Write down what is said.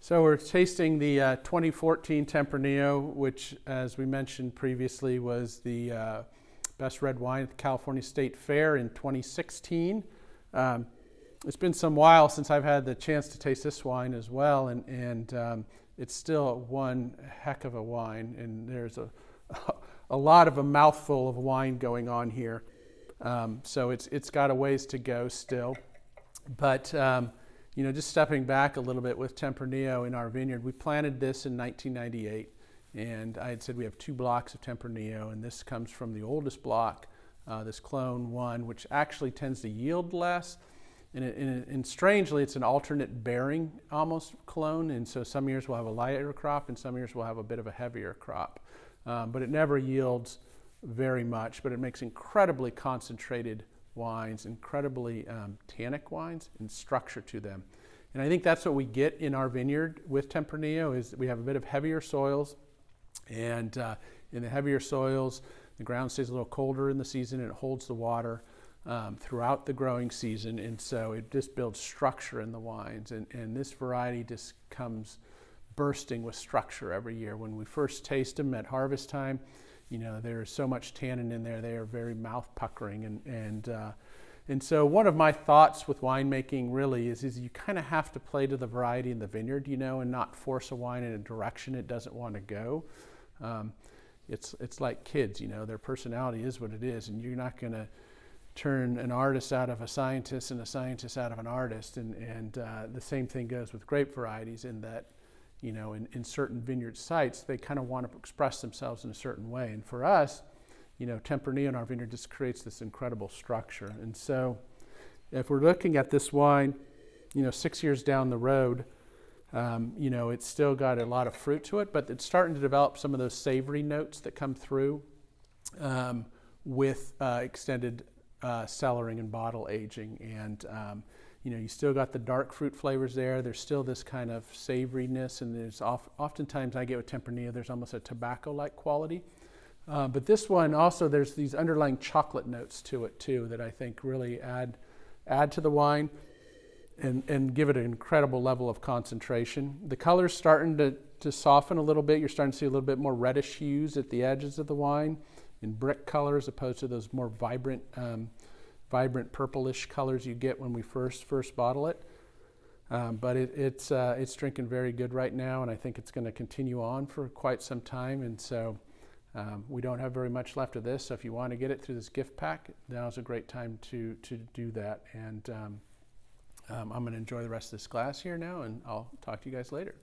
So we're tasting the 2014 Tempranillo, which, as we mentioned previously, was the best red wine at the California State Fair in 2016. It's been some while since I've had the chance to taste this wine as well, and it's still one heck of a wine, and there's a lot of a mouthful of wine going on here. So it's got a ways to go still, but just stepping back a little bit with Tempranillo in our vineyard, we planted this in 1998, and I had said we have 2 blocks of Tempranillo, and this comes from the oldest block, this Clone 1, which actually tends to yield less, and strangely, it's an alternate bearing almost clone, and so some years we'll have a lighter crop, and some years we'll have a bit of a heavier crop, but it never yields very much, but it makes incredibly concentrated wines, incredibly tannic wines, and structure to them. And I think that's what we get in our vineyard with Tempranillo, is we have a bit of heavier soils, and in the heavier soils, the ground stays a little colder in the season, and it holds the water throughout the growing season, and so it just builds structure in the wines, and this variety just comes bursting with structure every year. When we first taste them at harvest time, there's so much tannin in there, they are very mouth puckering, and so one of my thoughts with winemaking really is you kind of have to play to the variety in the vineyard, and not force a wine in a direction it doesn't want to go. It's like kids, their personality is what it is, and you're not going to turn an artist out of a scientist and a scientist out of an artist, and the same thing goes with grape varieties, in that in certain vineyard sites, they kind of want to express themselves in a certain way. And for us, Tempranillo in our vineyard just creates this incredible structure. And so if we're looking at this wine, 6 years down the road, it's still got a lot of fruit to it, but it's starting to develop some of those savory notes that come through with extended cellaring and bottle aging. And you still got the dark fruit flavors there. There's still this kind of savoriness, and there's oftentimes I get with Tempranillo, there's almost a tobacco-like quality. But this one also, there's these underlying chocolate notes to it too that I think really add to the wine and give it an incredible level of concentration. The color's starting to soften a little bit. You're starting to see a little bit more reddish hues at the edges of the wine in brick color, as opposed to those more vibrant purplish colors you get when we first bottle it. But it's drinking very good right now, and I think it's going to continue on for quite some time. And so we don't have very much left of this. So if you want to get it through this gift pack, now's a great time to do that. And I'm going to enjoy the rest of this glass here now, and I'll talk to you guys later.